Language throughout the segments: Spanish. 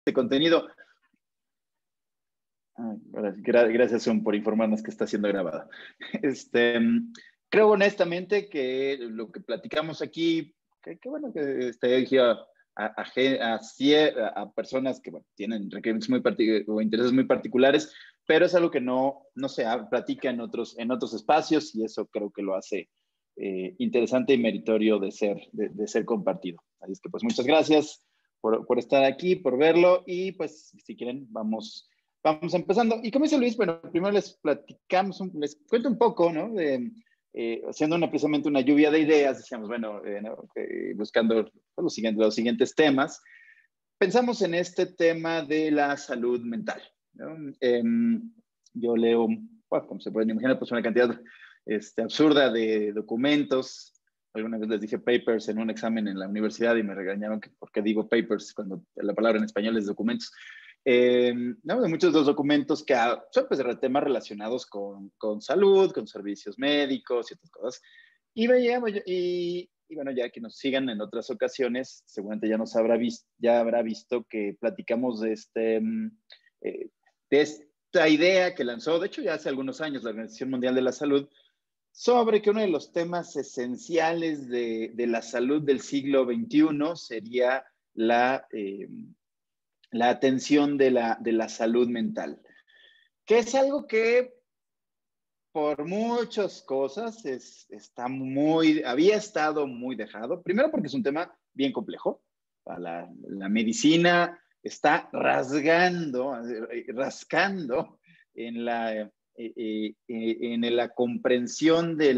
este contenido. Gracias, Zoom, por informarnos que está siendo grabado. Creo honestamente que lo que platicamos aquí, que bueno, que está dirigido a personas que bueno, tienen requerimientos o intereses muy particulares, pero es algo que no se platica en otros espacios, y eso creo que lo hace interesante y meritorio de ser compartido. Así es que pues muchas gracias por estar aquí, por verlo, y pues si quieren vamos empezando. Y como dice Luis, bueno, primero les cuento un poco, ¿no? Haciendo precisamente una lluvia de ideas, decíamos, bueno, buscando los siguientes temas. Pensamos en este tema de la salud mental, ¿no? Yo leo, bueno, como se pueden imaginar, pues una cantidad absurda de documentos. Alguna vez les dije papers en un examen en la universidad y me regañaron que por qué digo papers cuando la palabra en español es documentos. ¿No? De muchos de los documentos que son pues, temas relacionados con salud, con servicios médicos y otras cosas. Y bueno, ya que nos sigan en otras ocasiones, seguramente ya habrá visto que platicamos de esta idea que lanzó, de hecho ya hace algunos años, la Organización Mundial de la Salud, sobre que uno de los temas esenciales de la salud del siglo XXI sería la atención de la salud mental, que es algo que por muchas cosas había estado muy dejado. Primero porque es un tema bien complejo. La medicina está rascando en la comprensión de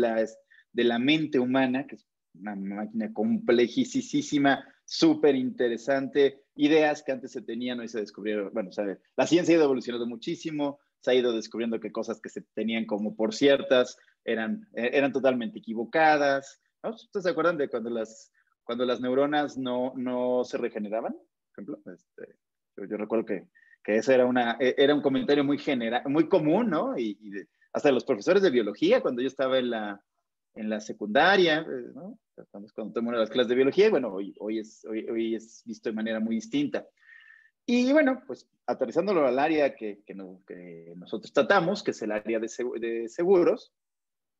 la mente humana, que es una máquina complejísima, súper interesante, ideas que antes se tenían, hoy se descubrieron. Bueno, la ciencia ha ido evolucionando muchísimo, se ha ido descubriendo que cosas que se tenían como por ciertas eran totalmente equivocadas, ¿no? ¿Ustedes se acuerdan de cuando las neuronas no se regeneraban? Por ejemplo, yo recuerdo que eso era un comentario muy común, ¿no? Hasta los profesores de biología, cuando yo estaba en la secundaria, ¿no? Cuando tomé una de las clases de biología, bueno, hoy es visto de manera muy distinta. Y bueno, pues aterrizándolo al área que nosotros tratamos, que es el área de seguros,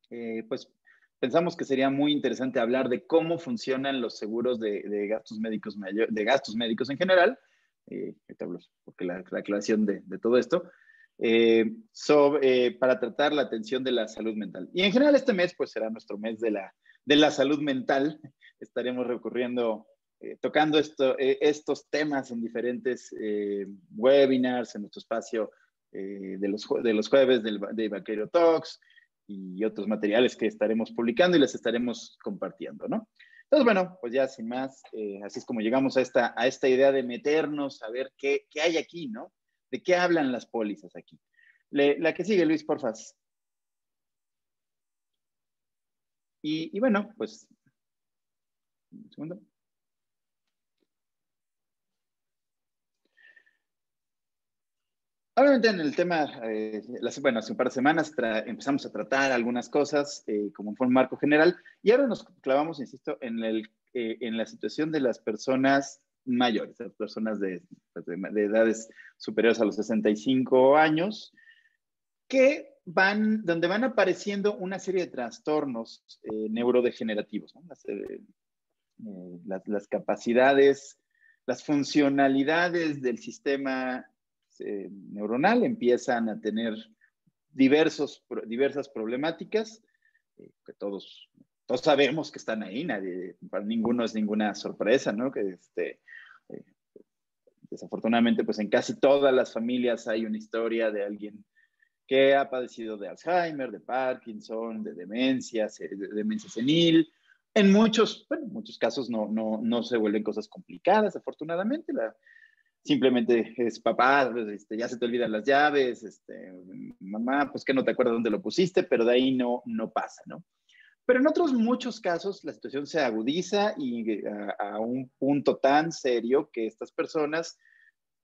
pues pensamos que sería muy interesante hablar de cómo funcionan los seguros de gastos médicos en general, porque la aclaración de todo esto, para tratar la atención de la salud mental. Y en general este mes pues será nuestro mes de la salud mental. Estaremos tocando estos temas en diferentes webinars, en nuestro espacio de los jueves de Vaquero Talks y otros materiales que estaremos publicando y les estaremos compartiendo, ¿no? Entonces, bueno, pues ya sin más, así es como llegamos a esta idea de meternos a ver qué hay aquí, ¿no? ¿De qué hablan las pólizas aquí? La que sigue, Luis, porfa. Y bueno, pues, un segundo. Obviamente en el tema, bueno, hace un par de semanas empezamos a tratar algunas cosas como fue un marco general, y ahora nos clavamos, insisto, en la situación de las personas mayores, de las personas de edades superiores a los 65 años, donde van apareciendo una serie de trastornos neurodegenerativos, ¿no? Las capacidades, las funcionalidades del sistema neuronal empiezan a tener diversas problemáticas que todos sabemos que están ahí. Para ninguno es ninguna sorpresa, ¿no? Que desafortunadamente, pues en casi todas las familias hay una historia de alguien que ha padecido de Alzheimer, de Parkinson, de demencia senil. En muchos casos no se vuelven cosas complicadas, afortunadamente. Simplemente es papá, ya se te olvidan las llaves, mamá, pues que no te acuerdas dónde lo pusiste, pero de ahí no pasa, ¿no? Pero en otros muchos casos la situación se agudiza y a un punto tan serio que estas personas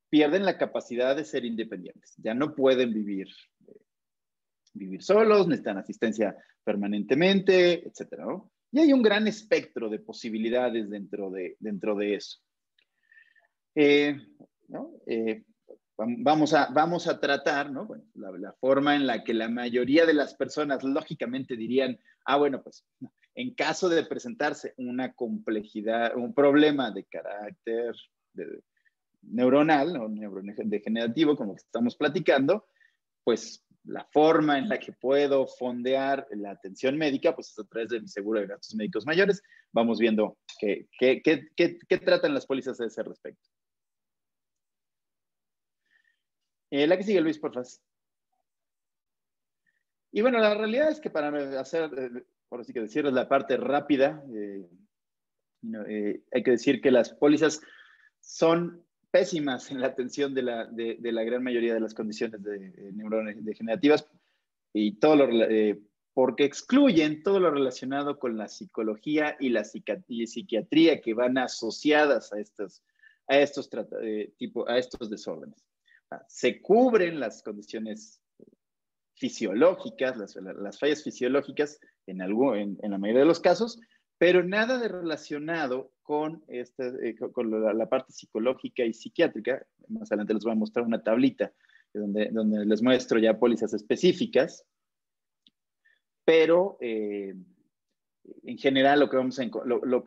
pierden la capacidad de ser independientes. Ya no pueden vivir solos, necesitan asistencia permanentemente, etcétera, ¿no? Y hay un gran espectro de posibilidades dentro de eso. ¿no? Vamos a tratar, ¿no? Bueno, la forma en la que la mayoría de las personas lógicamente dirían, bueno, pues en caso de presentarse una complejidad, un problema de carácter neuronal, ¿no? Neurodegenerativo, como que estamos platicando, pues la forma en la que puedo fondear la atención médica, pues es a través de mi seguro de gastos médicos mayores. Vamos viendo qué tratan las pólizas a ese respecto. La que sigue, Luis, por favor. Y bueno, la realidad es que para hacer, por así que decirles la parte rápida, hay que decir que las pólizas son pésimas en la atención de la gran mayoría de las condiciones neurodegenerativas y todo porque excluyen todo lo relacionado con la psicología y la psiquiatría que van asociadas a estos desórdenes. Se cubren las condiciones fisiológicas, las fallas fisiológicas en la mayoría de los casos, pero nada de relacionado con la parte psicológica y psiquiátrica. Más adelante les voy a mostrar una tablita donde les muestro ya pólizas específicas, pero en general lo que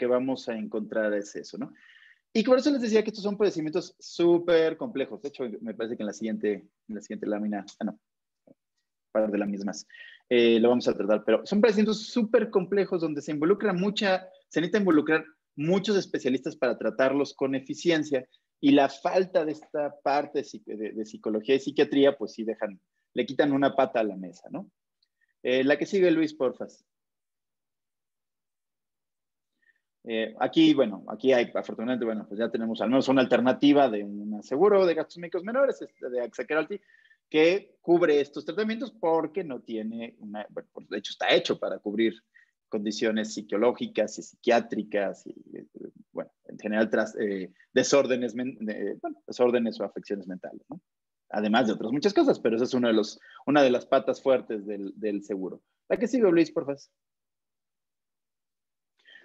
vamos a encontrar es eso, ¿no? Y por eso les decía que estos son padecimientos súper complejos. De hecho, me parece que en la siguiente lámina, no, par de láminas más, lo vamos a tratar, pero son padecimientos súper complejos donde se necesita involucrar muchos especialistas para tratarlos con eficiencia, y la falta de esta parte de psicología y psiquiatría, pues sí le quitan una pata a la mesa, ¿no? La que sigue, Luis, porfas. Aquí hay, afortunadamente, bueno, pues ya tenemos al menos una alternativa de un seguro de gastos médicos menores, de AXA Keralty, que cubre estos tratamientos porque no tiene de hecho está hecho para cubrir condiciones psicológicas y psiquiátricas y, bueno, en general desórdenes o afecciones mentales, ¿no? Además de otras muchas cosas, pero esa es una de las patas fuertes del seguro. La que sigue, Luis, por favor.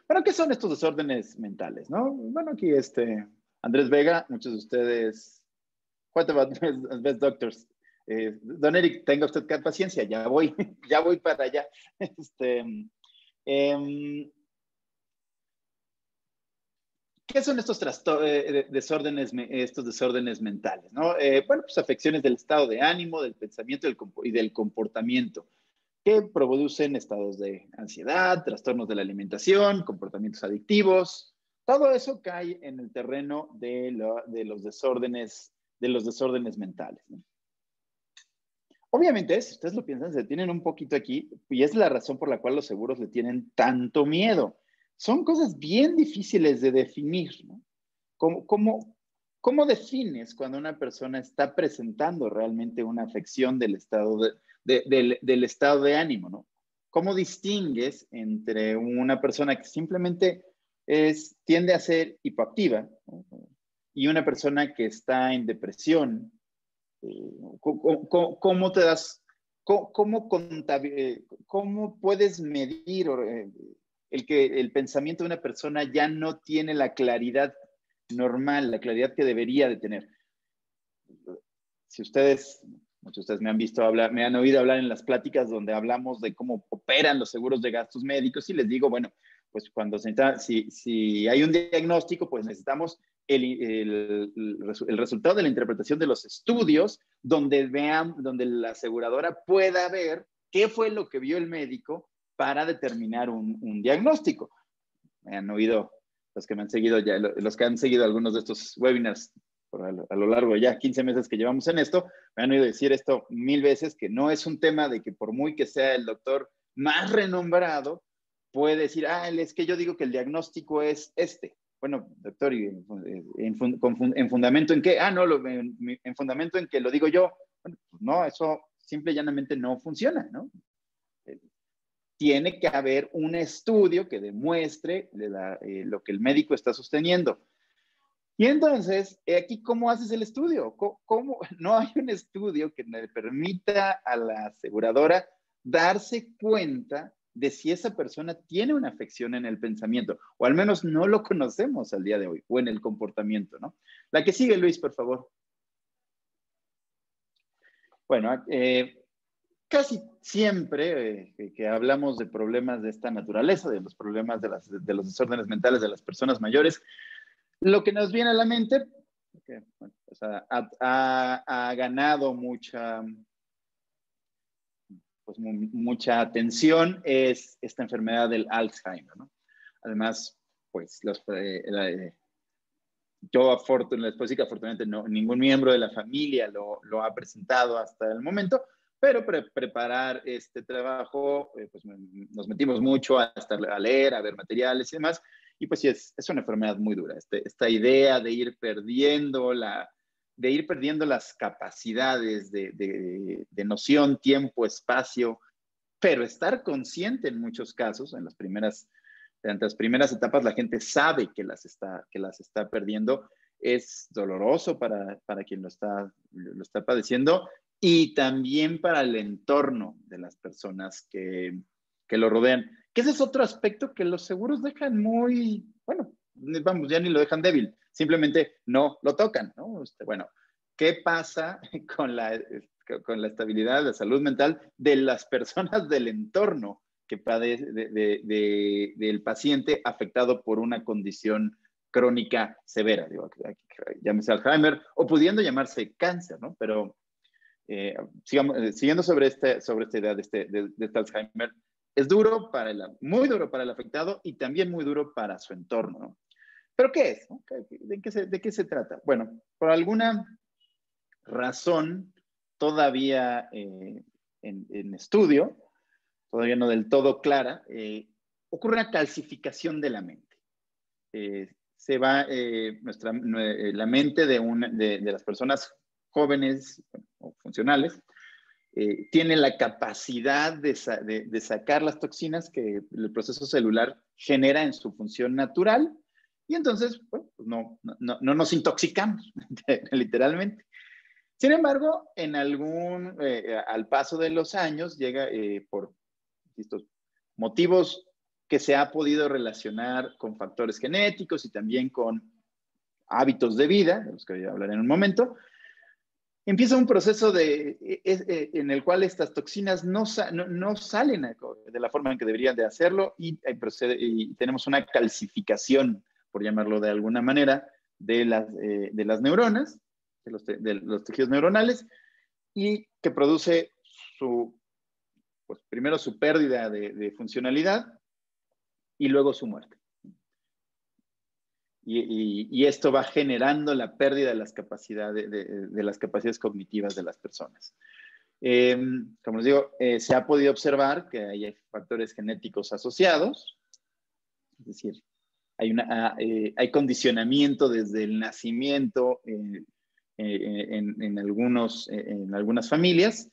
Bueno, ¿qué son estos desórdenes mentales, no? Bueno, aquí Andrés Vega, muchos de ustedes, what about best doctors? Don Eric, tenga usted paciencia, ya voy para allá. ¿Qué son estos desórdenes mentales, ¿no? Bueno, pues afecciones del estado de ánimo, del pensamiento y del comportamiento, que producen estados de ansiedad, trastornos de la alimentación, comportamientos adictivos. Todo eso cae en el terreno de los desórdenes mentales, ¿no? Obviamente, si ustedes lo piensan, se detienen un poquito aquí, y es la razón por la cual los seguros le tienen tanto miedo. Son cosas bien difíciles de definir, ¿no? ¿Cómo defines cuando una persona está presentando realmente una afección del estado del estado de ánimo, ¿no? ¿Cómo distingues entre una persona que simplemente tiende a ser hipoactiva, ¿no? Y una persona que está en depresión? ¿Cómo te das, cómo puedes medir el pensamiento de una persona ya no tiene la claridad normal, la claridad que debería de tener? Si muchos de ustedes me han oído hablar en las pláticas donde hablamos de cómo operan los seguros de gastos médicos, y les digo, bueno, pues si hay un diagnóstico, pues necesitamos el resultado de la interpretación de los estudios donde la aseguradora pueda ver qué fue lo que vio el médico para determinar un diagnóstico. Me han oído los que han seguido algunos de estos webinars a lo largo de ya 15 meses que llevamos en esto, me han oído decir esto 1000 veces, que no es un tema de que por muy que sea el doctor más renombrado, puede decir, es que yo digo que el diagnóstico es este. Bueno, doctor, ¿en fundamento en qué? En fundamento en que lo digo yo. Bueno, pues no, eso simple y llanamente no funciona, ¿no? Tiene que haber un estudio que demuestre lo que el médico está sosteniendo. Y entonces, aquí, ¿cómo haces el estudio? ¿Cómo? No hay un estudio que le permita a la aseguradora darse cuenta de si esa persona tiene una afección en el pensamiento, o al menos no lo conocemos al día de hoy, o en el comportamiento, ¿no? La que sigue, Luis, por favor. Bueno, casi siempre que hablamos de problemas de esta naturaleza, de los problemas de los desórdenes mentales de las personas mayores, lo que nos viene a la mente, que bueno, pues ha ganado mucha atención, es esta enfermedad del Alzheimer, ¿no? Además, pues yo les que afortunadamente ningún miembro de la familia lo ha presentado hasta el momento, pero preparar este trabajo, pues nos metimos mucho a leer, a ver materiales y demás, y pues sí, es una enfermedad muy dura. Esta idea de ir perdiendo las capacidades de noción, tiempo, espacio, pero estar consciente en muchos casos, en las primeras etapas, la gente sabe que las está perdiendo. Es doloroso para quien lo está padeciendo y también para el entorno de las personas que lo rodean. Que ese es otro aspecto que los seguros dejan muy, bueno, vamos, ya ni lo dejan débil, simplemente no lo tocan, ¿no? Bueno, ¿qué pasa con la estabilidad, la salud mental de las personas del entorno que padece del paciente afectado por una condición crónica severa? Digo, llámese Alzheimer o pudiendo llamarse cáncer, ¿no? Pero siguiendo sobre esta idea de este Alzheimer, es muy duro para el afectado y también muy duro para su entorno, ¿no? ¿Pero qué es? ¿No? ¿De qué se trata? Bueno, por alguna razón todavía en estudio, todavía no del todo clara, ocurre una calcificación de la mente. Se va la mente de las personas jóvenes o funcionales, tiene la capacidad de sacar las toxinas que el proceso celular genera en su función natural, y entonces bueno, pues no nos intoxicamos, literalmente. Sin embargo, al paso de los años, llega por estos motivos que se ha podido relacionar con factores genéticos y también con hábitos de vida, de los que voy a hablar en un momento, empieza un proceso en el cual estas toxinas no salen de la forma en que deberían de hacerlo y tenemos una calcificación, por llamarlo de alguna manera, de las neuronas, de los tejidos neuronales, y que produce primero su pérdida de funcionalidad y luego su muerte. Y esto va generando la pérdida de las capacidades cognitivas de las personas. Como les digo, se ha podido observar que hay factores genéticos asociados, es decir, hay condicionamiento desde el nacimiento en algunas familias,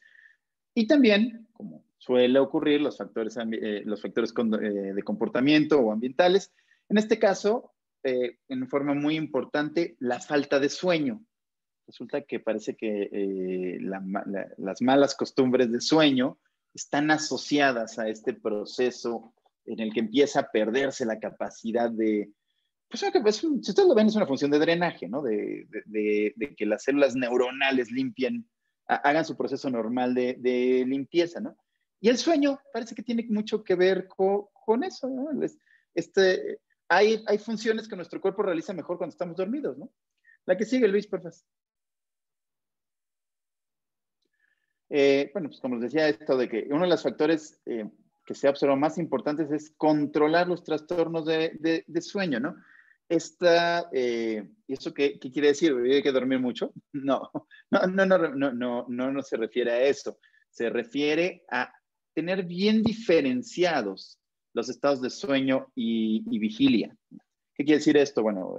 y también, como suele ocurrir, los factores de comportamiento o ambientales. En este caso, en forma muy importante, la falta de sueño. Resulta que parece que las malas costumbres de sueño están asociadas a este proceso en el que empieza a perderse la capacidad pues, si ustedes lo ven, es una función de drenaje, ¿no? De que las células neuronales limpien, hagan su proceso normal de limpieza, ¿no? Y el sueño parece que tiene mucho que ver con eso, ¿no? Hay funciones que nuestro cuerpo realiza mejor cuando estamos dormidos, ¿no? La que sigue, Luis, por favor. Bueno, pues como les decía, esto de que uno de los factores que se ha observado más importantes es controlar los trastornos de sueño, ¿no? ¿Y eso qué quiere decir? ¿Hay que dormir mucho? No se refiere a eso. Se refiere a tener bien diferenciados los estados de sueño y vigilia. ¿Qué quiere decir esto? Bueno,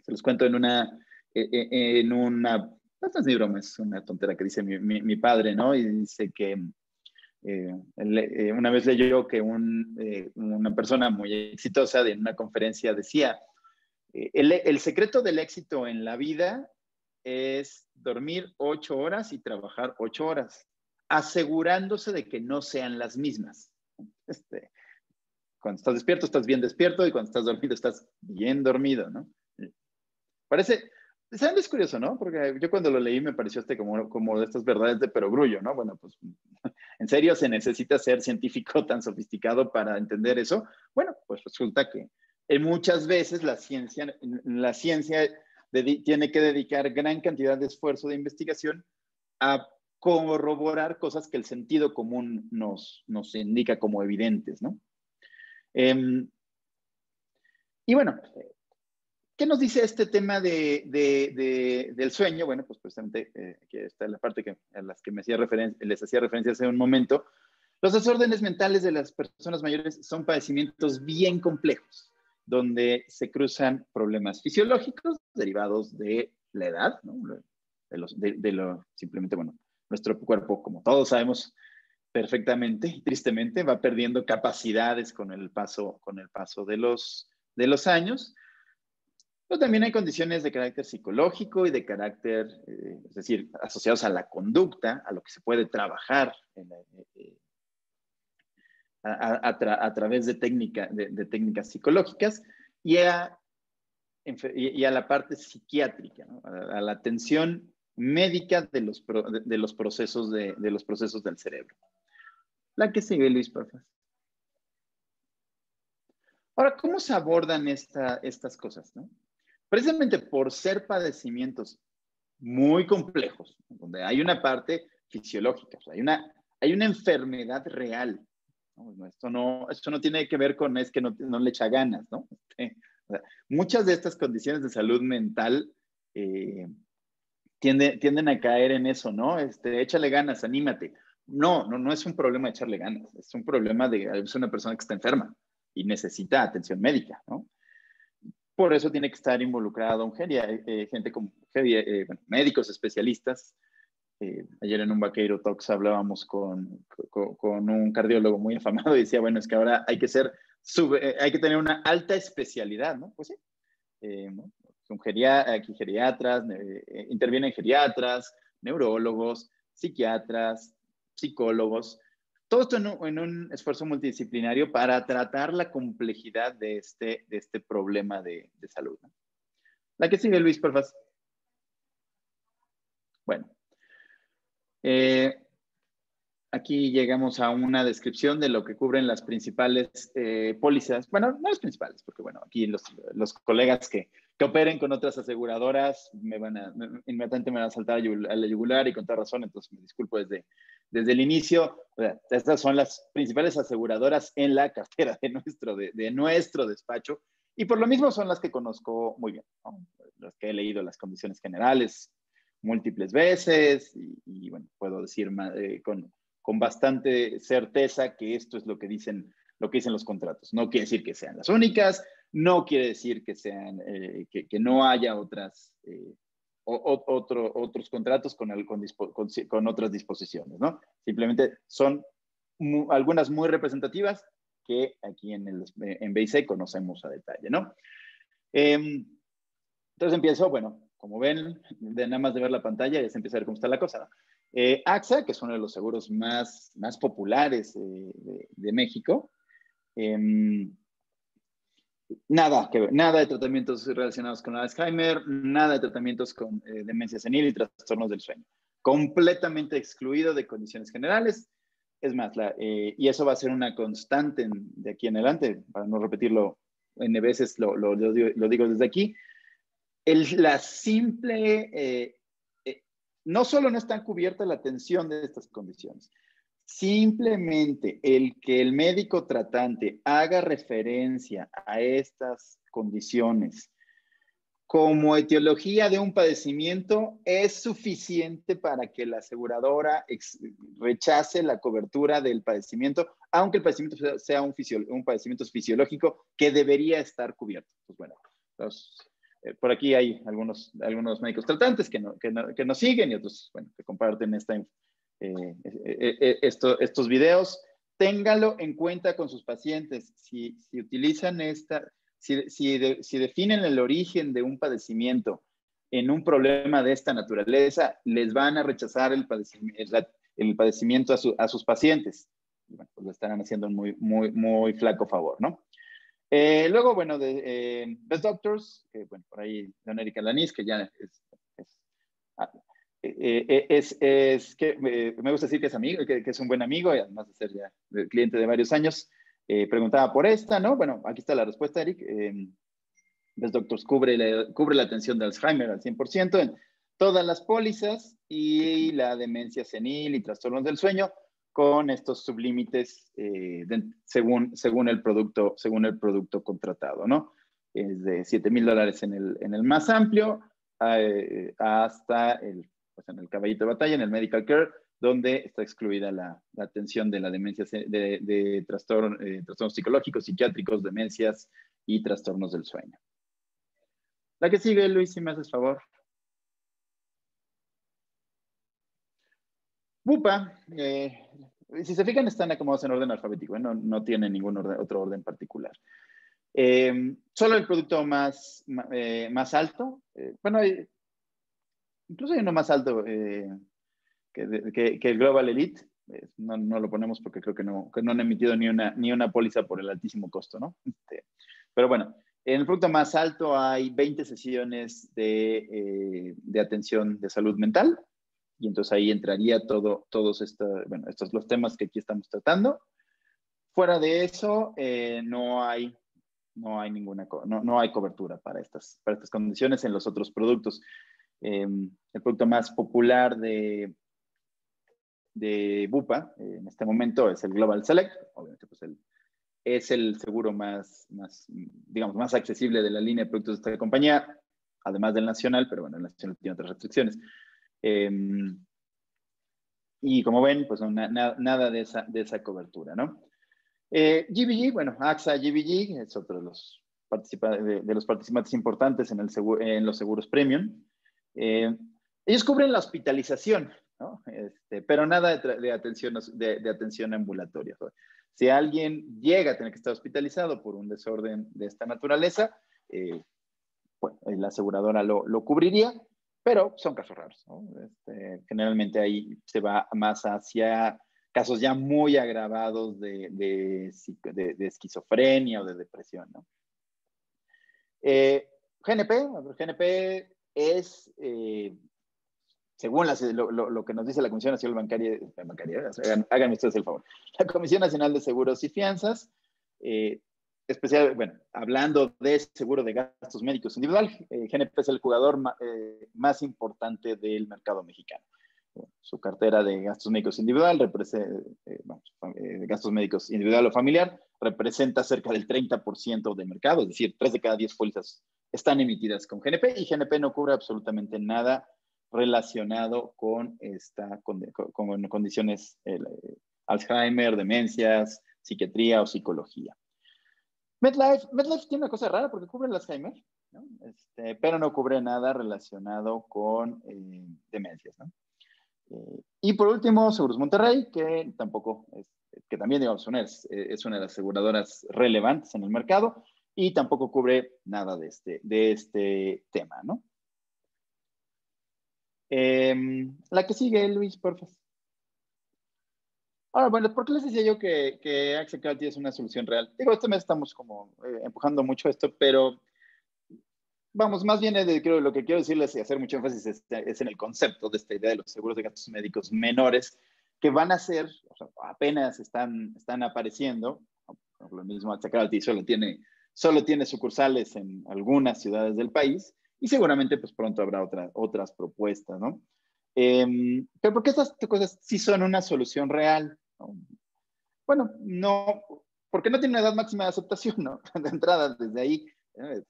se los cuento en una no es ni broma, es una tontera que dice mi padre, ¿no? Y dice que una vez leyó que una persona muy exitosa en una conferencia decía, el secreto del éxito en la vida es dormir 8 horas y trabajar 8 horas, asegurándose de que no sean las mismas. Este, cuando estás despierto, estás bien despierto, y cuando estás dormido, estás bien dormido, ¿no? Parece, ¿saben? Es curioso, ¿no? Porque yo cuando lo leí me pareció como de estas verdades de perogrullo, ¿no? Bueno, pues, ¿en serio se necesita ser científico tan sofisticado para entender eso? Bueno, pues resulta que muchas veces la ciencia tiene que dedicar gran cantidad de esfuerzo de investigación a corroborar cosas que el sentido común nos indica como evidentes, ¿no? Y bueno, ¿qué nos dice este tema del sueño? Bueno, pues precisamente aquí está la parte a las que les hacía referencia hace un momento. Los desórdenes mentales de las personas mayores son padecimientos bien complejos, donde se cruzan problemas fisiológicos derivados de la edad, ¿no? Simplemente, bueno, nuestro cuerpo, como todos sabemos perfectamente y tristemente, va perdiendo capacidades con el paso de los años. Pero también hay condiciones de carácter psicológico y de carácter, es decir, asociados a la conducta, a lo que se puede trabajar a través de técnicas psicológicas y a la parte psiquiátrica, ¿no? A la atención médica de los procesos del cerebro. La que sigue, Luis, por favor. Ahora, ¿cómo se abordan estas cosas, ¿no? Precisamente por ser padecimientos muy complejos, donde hay una parte fisiológica, o sea, hay una enfermedad real, ¿no? Esto no tiene que ver con es que no le echa ganas, ¿no? O sea, muchas de estas condiciones de salud mental tienden a caer en eso, ¿no? Échale ganas, anímate. No es un problema de echarle ganas, es un problema es una persona que está enferma y necesita atención médica, ¿no? Por eso tiene que estar involucrado gente como médicos especialistas. Ayer en un Vaqueiro Talks hablábamos con un cardiólogo muy afamado y decía, bueno, es que ahora hay que tener una alta especialidad, ¿no? Pues sí. ¿no? Aquí geriatras, intervienen geriatras, neurólogos, psiquiatras, psicólogos, todo esto en un esfuerzo multidisciplinario para tratar la complejidad de este problema de salud, ¿no? La que sigue, Luis, por favor. Bueno, aquí llegamos a una descripción de lo que cubren las principales pólizas. Bueno, no las principales, porque bueno, aquí los colegas que operen con otras aseguradoras inmediatamente me van a saltar a la yugular y con toda razón, entonces me disculpo desde el inicio. O sea, estas son las principales aseguradoras en la cartera de nuestro despacho y por lo mismo son las que conozco muy bien, ¿no? Las que he leído las condiciones generales múltiples veces y bueno, puedo decir con bastante certeza que esto es lo que dicen los contratos. No quiere decir que sean las únicas, no quiere decir que que no haya otros contratos con otras disposiciones, ¿no? Simplemente son algunas muy representativas que aquí en BIC conocemos a detalle, ¿no? Entonces empiezo, bueno, como ven, nada más de ver la pantalla ya se empieza a ver cómo está la cosa, ¿no? AXA, que es uno de los seguros más populares de México, nada de tratamientos relacionados con Alzheimer, nada de tratamientos con demencia senil y trastornos del sueño. Completamente excluido de condiciones generales. Es más, y eso va a ser una constante de aquí en adelante, para no repetirlo N veces, lo digo desde aquí. La simple... no solo no está cubierta la atención de estas condiciones, simplemente el que el médico tratante haga referencia a estas condiciones como etiología de un padecimiento es suficiente para que la aseguradora rechace la cobertura del padecimiento, aunque el padecimiento sea un padecimiento fisiológico que debería estar cubierto. Pues bueno, por aquí hay algunos médicos tratantes que nos siguen y otros, bueno, que comparten estos videos. Ténganlo en cuenta con sus pacientes. Si utilizan si definen el origen de un padecimiento en un problema de esta naturaleza, les van a rechazar el padecimiento a sus pacientes. y bueno, pues le estarán haciendo un muy flaco favor, ¿no? Luego, bueno, de Best Doctors, que bueno, por ahí Don Eric Alanis, que ya ah, que me gusta decir que es amigo, que es un buen amigo, y además de ser ya cliente de varios años, preguntaba por esta, ¿no? Bueno, aquí está la respuesta, Eric. Best Doctors cubre la atención de Alzheimer al 100% en todas las pólizas y la demencia senil y trastornos del sueño con estos sublímites según el producto contratado, ¿no? Es de $7,000 en el más amplio hasta pues en el caballito de batalla, en el medical care, donde está excluida la atención de la demencia, de trastornos psicológicos, psiquiátricos, demencias y trastornos del sueño. La que sigue, Luis, si me haces favor. Bupa, si se fijan, están acomodados en orden alfabético, no tiene ningún otro orden particular. Solo el producto más alto, bueno, incluso hay uno más alto que el Global Elite, no lo ponemos porque creo que no han emitido ni una póliza por el altísimo costo, ¿no? Pero bueno, en el producto más alto hay 20 sesiones de atención de salud mental, y entonces ahí entraría todos estos los temas que aquí estamos tratando. Fuera de eso, no hay cobertura para estas condiciones en los otros productos. El producto más popular de Bupa en este momento es el Global Select, obviamente pues es el seguro digamos, más accesible de la línea de productos de esta compañía, además del Nacional, pero bueno, el Nacional tiene otras restricciones. Y como ven, pues nada de esa cobertura, ¿no? GBG, bueno, AXA GBG es otro de los participantes importantes en los seguros premium. Ellos cubren la hospitalización, ¿no? Pero nada de atención ambulatoria. Si alguien llega a tener que estar hospitalizado por un desorden de esta naturaleza, bueno, la aseguradora lo cubriría, pero son casos raros, ¿no? Generalmente ahí se va más hacia casos ya muy agravados de esquizofrenia o de depresión, ¿no? GNP es, según lo que nos dice la Comisión Nacional Bancaria, hagan ustedes el favor, la Comisión Nacional de Seguros y Fianzas, bueno, hablando de seguro de gastos médicos individual, GNP es el jugador más importante del mercado mexicano. Su cartera de gastos médicos individual, gastos médicos individual o familiar, representa cerca del 30% del mercado, es decir, 3 de cada 10 pólizas están emitidas con GNP, y GNP no cubre absolutamente nada relacionado con condiciones Alzheimer, demencias, psiquiatría o psicología. MetLife tiene una cosa rara porque cubre el Alzheimer, ¿no? Pero no cubre nada relacionado con demencias, ¿no? Y por último, Seguros Monterrey, que también, digamos, es una de las aseguradoras relevantes en el mercado y tampoco cubre nada de este tema, ¿no? La que sigue, Luis, por favor. Ahora, bueno, ¿por qué les decía yo que Axia Casualty es una solución real? Digo, este mes estamos como empujando mucho esto, pero vamos, más bien lo que quiero decirles y hacer mucho énfasis es en el concepto de esta idea de los seguros de gastos médicos menores, que van a ser, o sea, apenas están apareciendo. Lo mismo, Axia Casualty solo tiene sucursales en algunas ciudades del país, y seguramente pues pronto habrá otras propuestas, ¿no? Pero ¿por qué estas cosas sí son una solución real? ¿No? Bueno, no, porque no tiene una edad máxima de aceptación, ¿no? De entrada, desde ahí,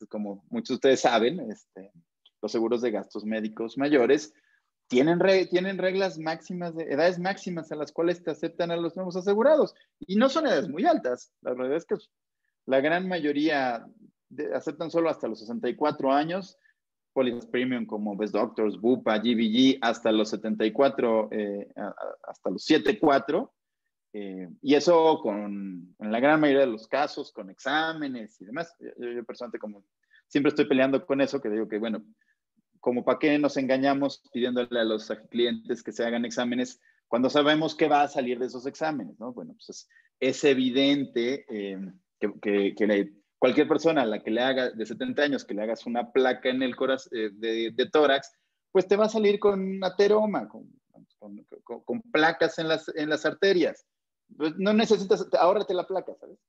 como muchos de ustedes saben, los seguros de gastos médicos mayores tienen reglas máximas, edades máximas a las cuales te aceptan a los nuevos asegurados, y no son edades muy altas. La verdad es que la gran mayoría aceptan solo hasta los 64 años, pólizas premium como Best Doctors, Bupa, GBG, hasta los 74, hasta los 74, y eso en la gran mayoría de los casos, con exámenes y demás. Yo personalmente, como siempre estoy peleando con eso, que digo que, bueno, como para qué nos engañamos pidiéndole a los clientes que se hagan exámenes cuando sabemos qué va a salir de esos exámenes, ¿no? Bueno, pues es evidente cualquier persona a la que le haga de 70 años, que le hagas una placa en el corazón de tórax, pues te va a salir con ateroma, con placas en las arterias. Pues no necesitas, ahórrate la placa, ¿sabes?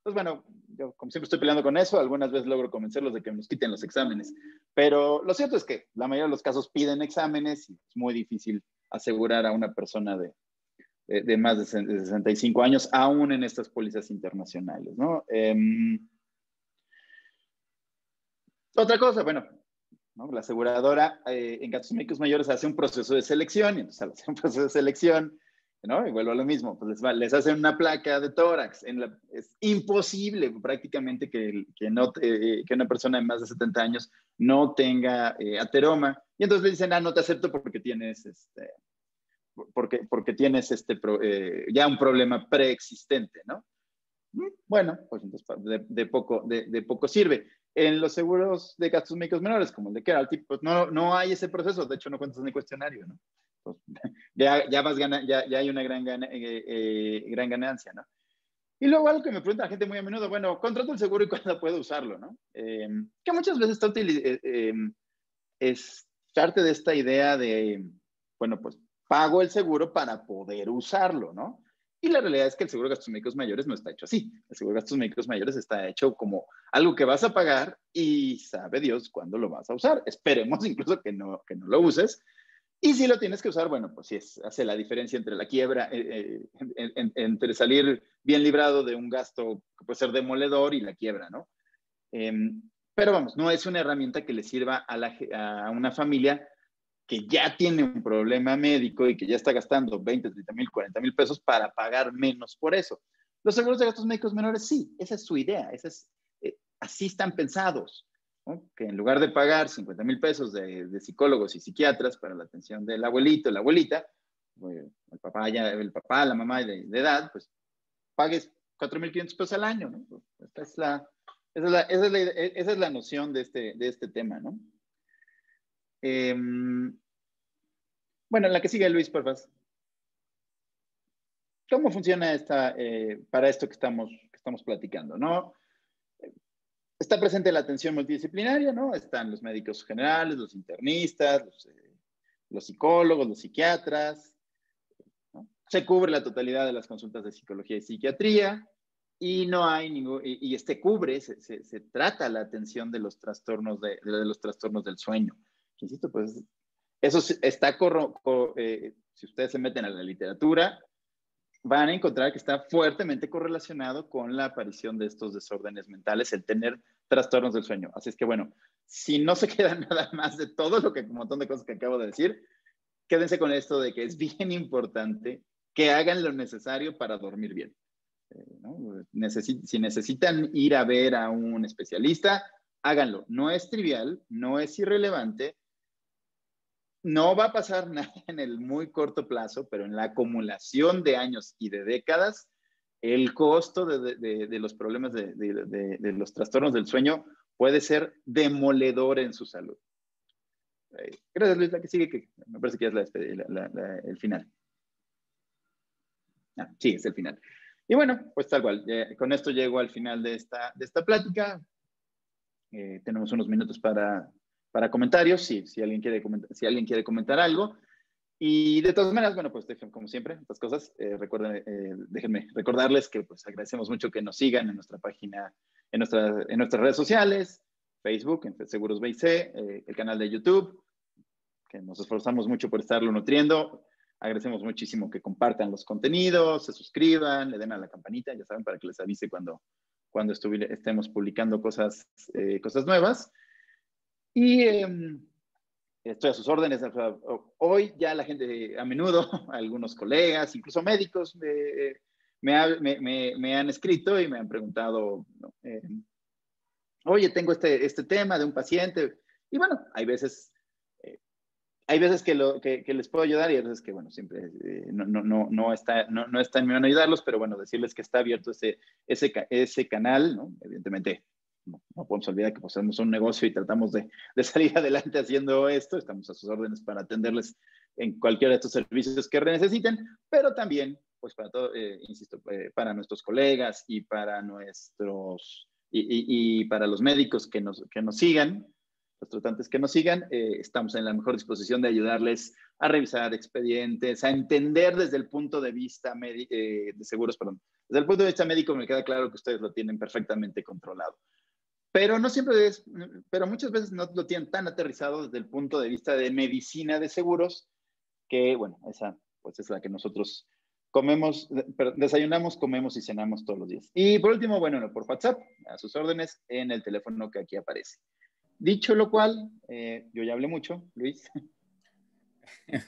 Pues bueno, yo como siempre estoy peleando con eso, algunas veces logro convencerlos de que nos quiten los exámenes, pero lo cierto es que la mayoría de los casos piden exámenes y es muy difícil asegurar a una persona de más de 65 años, aún en estas pólizas internacionales, ¿no? Otra cosa, bueno, ¿no? La aseguradora en gastos médicos mayores hace un proceso de selección, y entonces al hacer un proceso de selección, ¿no? Y vuelvo a lo mismo, pues les hacen una placa de tórax. Es imposible prácticamente que una persona de más de 70 años no tenga ateroma. Y entonces le dicen, no te acepto porque tienes, porque tienes ya un problema preexistente, ¿no? Bueno, pues entonces de poco sirve. En los seguros de gastos médicos menores, como el de Keralty, pues no hay ese proceso, de hecho no cuentas en el cuestionario, ¿no? Pues, ya hay una gran ganancia, ¿no? Y luego algo que me pregunta la gente muy a menudo, bueno, contrato el seguro y cuándo puedo usarlo, ¿no? Que muchas veces es parte de esta idea de, bueno, pues pago el seguro para poder usarlo, ¿no? Y la realidad es que el seguro de gastos médicos mayores no está hecho así. El seguro de gastos médicos mayores está hecho como algo que vas a pagar y sabe Dios cuándo lo vas a usar. Esperemos incluso que no lo uses. Y si lo tienes que usar, bueno, pues sí, hace la diferencia entre la quiebra, entre salir bien librado de un gasto que puede ser demoledor y la quiebra, ¿no? Pero vamos, no es una herramienta que le sirva a una familia que ya tiene un problema médico y que ya está gastando 20, 30 mil, 40 mil pesos para pagar menos por eso. Los seguros de gastos médicos menores, sí, esa es su idea, así están pensados, ¿no? Que en lugar de pagar 50 mil pesos de psicólogos y psiquiatras para la atención del abuelito, la abuelita, el papá, la mamá de edad, pues pagues 4,500 pesos al año, ¿no? Pues, esa es la noción de este tema, ¿no? Bueno, la que sigue, Luis, por favor. ¿Cómo funciona para esto que estamos platicando, ¿no? Está presente la atención multidisciplinaria, ¿no? Están los médicos generales, los internistas, los psicólogos, los psiquiatras, ¿no? Se cubre la totalidad de las consultas de psicología y psiquiatría y no hay se trata la atención de los trastornos del sueño. Insisto, pues eso está si ustedes se meten a la literatura, van a encontrar que está fuertemente correlacionado con la aparición de estos desórdenes mentales, el tener trastornos del sueño. Así es que, bueno, si no se queda nada más de todo un montón de cosas que acabo de decir, quédense con esto de que es bien importante que hagan lo necesario para dormir bien. ¿No? Si necesitan ir a ver a un especialista, háganlo. No es trivial, no es irrelevante, no va a pasar nada en el muy corto plazo, pero en la acumulación de años y de décadas, el costo de los problemas de los trastornos del sueño puede ser demoledor en su salud. Gracias, Luis. La que sigue, que me parece que es el final. Sí, es el final. Y bueno, pues tal cual. Con esto llego al final de esta plática. Tenemos unos minutos para comentarios, si alguien quiere comentar algo. Y de todas maneras, bueno, pues como siempre, estas cosas, déjenme recordarles que pues agradecemos mucho que nos sigan en nuestra página, en nuestras redes sociales, Facebook, en Seguros BIC, el canal de YouTube, que nos esforzamos mucho por estarlo nutriendo. Agradecemos muchísimo que compartan los contenidos, se suscriban, le den a la campanita, ya saben, para que les avise cuando estemos publicando cosas nuevas. Y estoy a sus órdenes. Hoy ya la gente, a menudo, algunos colegas, incluso médicos, me han escrito y me han preguntado, ¿no? Oye, tengo este tema de un paciente. Y bueno, hay veces que les puedo ayudar y hay veces que, bueno, siempre no está en mi mano ayudarlos, pero bueno, decirles que está abierto ese canal, ¿no? Evidentemente, no podemos olvidar que pues, somos un negocio y tratamos de salir adelante haciendo esto. Estamos a sus órdenes para atenderles en cualquiera de estos servicios que necesiten, pero también, pues para todo, insisto, para nuestros colegas y para y para los médicos que nos sigan, los tratantes que nos sigan, estamos en la mejor disposición de ayudarles a revisar expedientes, a entender desde el punto de vista de seguros, perdón, desde el punto de vista médico me queda claro que ustedes lo tienen perfectamente controlado. Pero no siempre pero muchas veces no lo tienen tan aterrizado desde el punto de vista de medicina de seguros, que bueno, esa pues es la que nosotros comemos, desayunamos, comemos y cenamos todos los días. Y por último, bueno, por WhatsApp, a sus órdenes, en el teléfono que aquí aparece. Dicho lo cual, yo ya hablé mucho, Luis.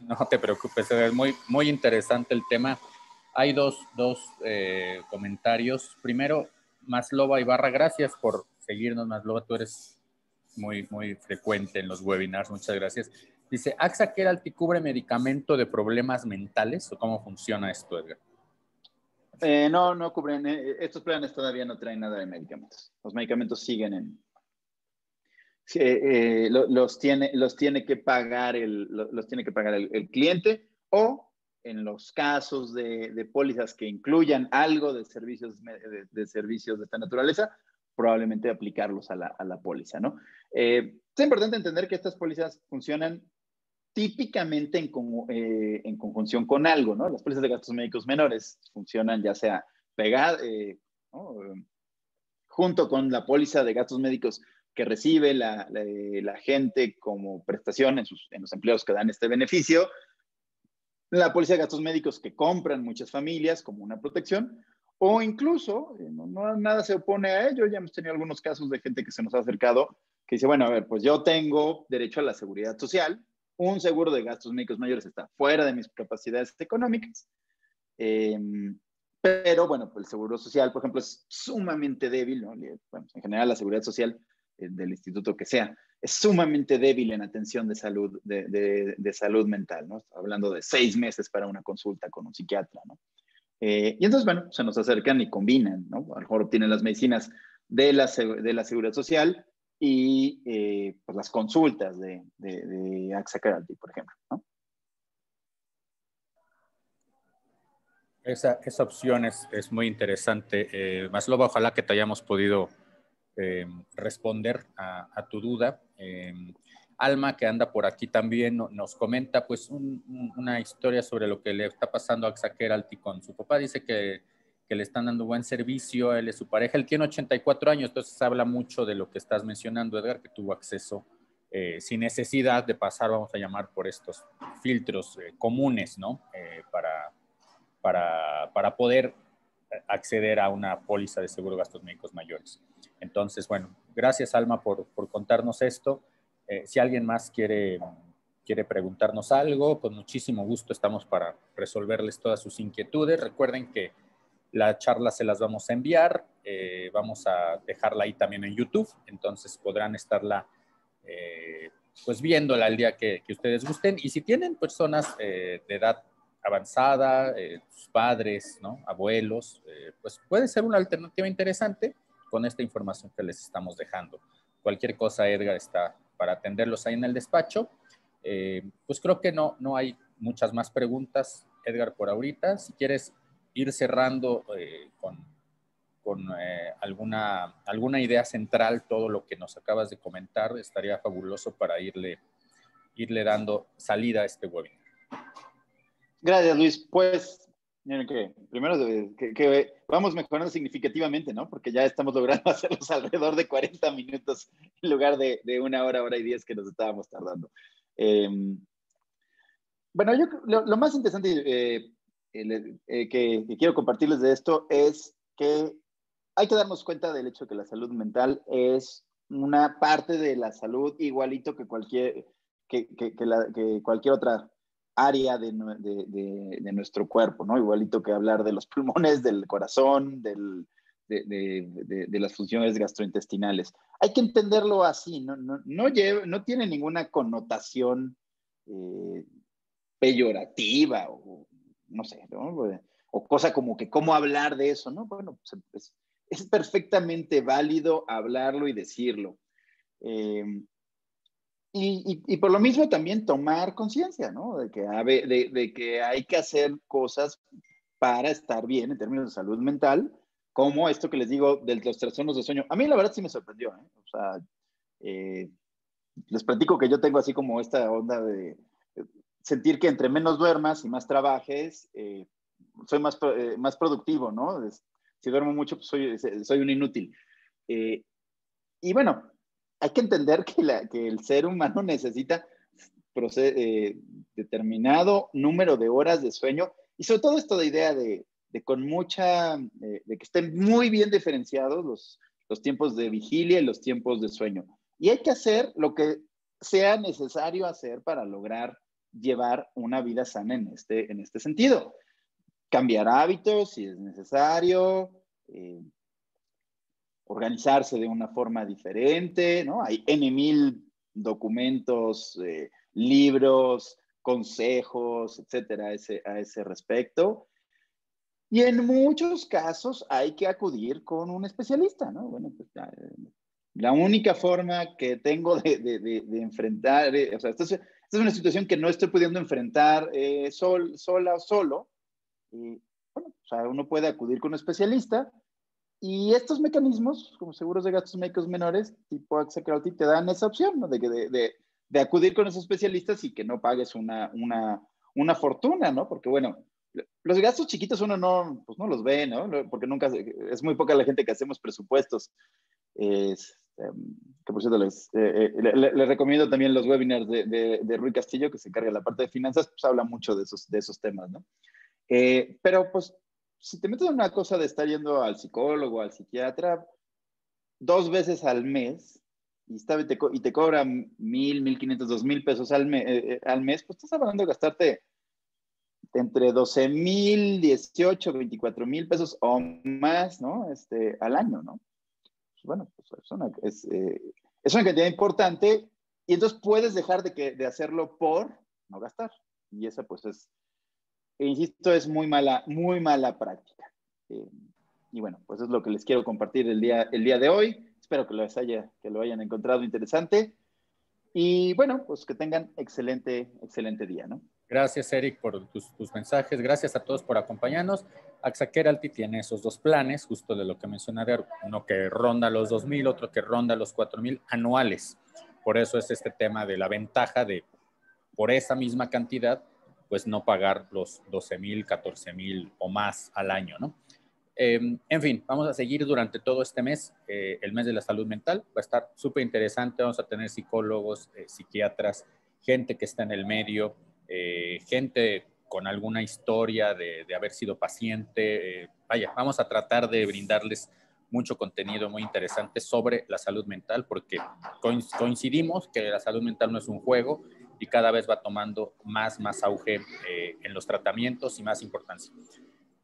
No te preocupes, es muy, muy interesante el tema. Hay dos comentarios. Primero, Maslova Ibarra, gracias por seguirnos, Maslova, tú eres muy, muy frecuente en los webinars, muchas gracias. Dice, ¿AXA Keralty cubre medicamento de problemas mentales o cómo funciona esto, Edgar? No cubren, estos planes todavía no traen nada de medicamentos. Los medicamentos siguen los tiene que pagar el cliente, o en los casos de pólizas que incluyan algo de servicios de esta naturaleza, probablemente aplicarlos a la póliza, ¿no? Es importante entender que estas pólizas funcionan típicamente en conjunción con algo, ¿no? Las pólizas de gastos médicos menores funcionan ya sea pegadas, ¿no? Junto con la póliza de gastos médicos que recibe la gente como prestación en los empleados que dan este beneficio, la póliza de gastos médicos que compran muchas familias como una protección, o incluso, nada se opone a ello, ya hemos tenido algunos casos de gente que se nos ha acercado, que dice, bueno, a ver, pues yo tengo derecho a la seguridad social, un seguro de gastos médicos mayores está fuera de mis capacidades económicas, pero bueno, pues el seguro social, por ejemplo, es sumamente débil, ¿no? Bueno, en general la seguridad social del instituto que sea, es sumamente débil en atención de salud, de salud mental, ¿no? Hablando de 6 meses para una consulta con un psiquiatra, ¿no? Y entonces, bueno, se nos acercan y combinan, ¿no? A lo mejor obtienen las medicinas de la seguridad social y pues las consultas de AXA Keralty, por ejemplo, ¿no? Esa opción es muy interesante. Maslova, ojalá que te hayamos podido responder a tu duda. Alma, que anda por aquí también, nos comenta pues una historia sobre lo que le está pasando a AXA Keralty con su papá. Dice que le están dando buen servicio, él es su pareja, él tiene 84 años, entonces habla mucho de lo que estás mencionando, Edgar, que tuvo acceso sin necesidad de pasar, vamos a llamar, por estos filtros comunes, ¿no? Para poder acceder a una póliza de seguro de gastos médicos mayores. Entonces, bueno, gracias Alma por contarnos esto. Si alguien más quiere preguntarnos algo, con muchísimo gusto estamos para resolverles todas sus inquietudes. Recuerden que la charla se las vamos a enviar, vamos a dejarla ahí también en YouTube, entonces podrán estarla pues viéndola el día que ustedes gusten. Y si tienen personas de edad avanzada, sus padres, ¿no? Abuelos, pues puede ser una alternativa interesante con esta información que les estamos dejando. Cualquier cosa, Edgar está para atenderlos ahí en el despacho. Pues creo que no hay muchas más preguntas, Edgar, por ahorita. Si quieres ir cerrando con alguna idea central, todo lo que nos acabas de comentar, estaría fabuloso para irle dando salida a este webinar. Gracias, Luis. Pues, miren que primero que vamos mejorando significativamente, ¿no? Porque ya estamos logrando hacerlos alrededor de 40 minutos en lugar de 1 hora, 1:10 que nos estábamos tardando. Bueno, lo más interesante que quiero compartirles de esto es que hay que darnos cuenta del hecho que la salud mental es una parte de la salud igualito que cualquier otra área de nuestro cuerpo, ¿no? Igualito que hablar de los pulmones, del corazón, de las funciones gastrointestinales. Hay que entenderlo así, no tiene ninguna connotación peyorativa o no sé, ¿no? O cosa como que cómo hablar de eso, ¿no? Bueno, pues es perfectamente válido hablarlo y decirlo. Y por lo mismo también tomar conciencia, ¿no? De que hay que hacer cosas para estar bien en términos de salud mental, como esto que les digo de los trastornos de sueño. A mí la verdad sí me sorprendió, ¿eh? O sea, eh, les platico que yo tengo así como esta onda de sentir que entre menos duermas y más trabajes, soy más productivo, ¿no? Si duermo mucho, pues soy un inútil. Eh, y bueno, hay que entender que el ser humano necesita determinado número de horas de sueño y sobre todo esta idea de con de que estén muy bien diferenciados los tiempos de vigilia y los tiempos de sueño. Y hay que hacer lo que sea necesario hacer para lograr llevar una vida sana en este sentido. Cambiar hábitos si es necesario, organizarse de una forma diferente, ¿no? Hay N mil documentos, libros, consejos, etcétera, a ese respecto. Y en muchos casos hay que acudir con un especialista, ¿no? Bueno, pues la única forma que tengo de enfrentar, o sea, esta es una situación que no estoy pudiendo enfrentar sola o solo. Y bueno, o sea, uno puede acudir con un especialista y estos mecanismos, como seguros de gastos médicos menores, tipo AXA Crowdy, te dan esa opción, ¿no? De acudir con esos especialistas y que no pagues una fortuna, ¿no? Porque, bueno, los gastos chiquitos uno no, pues no los ve, ¿no? Porque nunca, es muy poca la gente que hacemos presupuestos. Que por cierto, les recomiendo también los webinars de Rui Castillo, que se encarga de la parte de finanzas, pues habla mucho de esos temas, ¿no? Pero pues, si te metes en una cosa de estar yendo al psicólogo, al psiquiatra, 2 veces al mes, y te cobran 1,000, 1,500, 2,000 pesos al mes, pues estás hablando de gastarte entre 12,000, 18, 24,000 pesos o más, ¿no? Al año, ¿no? Pues, bueno, pues es una cantidad importante y entonces puedes dejar de hacerlo por no gastar. Y esa pues insisto, es muy mala práctica. Y bueno, pues es lo que les quiero compartir el día de hoy. Espero que lo hayan encontrado interesante. Y bueno, pues que tengan excelente día, ¿no? Gracias, Eric, por tus mensajes. Gracias a todos por acompañarnos. AXA Keralty tiene esos dos planes, justo de lo que mencionaré, uno que ronda los 2,000, otro que ronda los 4,000 anuales. Por eso es este tema de la ventaja de, por esa misma cantidad, pues no pagar los 12,000, 14,000 o más al año, ¿no? En fin, vamos a seguir durante todo este mes, el mes de la salud mental. Va a estar súper interesante. Vamos a tener psicólogos, psiquiatras, gente que está en el medio, gente con alguna historia de haber sido paciente. Vaya, vamos a tratar de brindarles mucho contenido muy interesante sobre la salud mental, porque coincidimos que la salud mental no es un juego y cada vez va tomando más auge en los tratamientos y más importancia.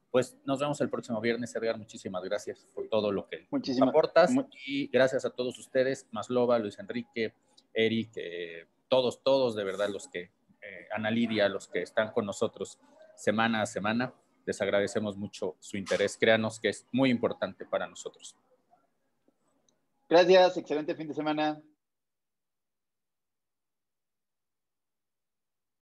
Pues nos vemos el próximo viernes, Edgar. Muchísimas gracias por todo lo que nos aportas y gracias a todos ustedes, Maslova, Luis Enrique, Eric, todos de verdad los que, Ana Lidia, los que están con nosotros semana a semana. Les agradecemos mucho su interés. Créanos que es muy importante para nosotros. Gracias, excelente fin de semana.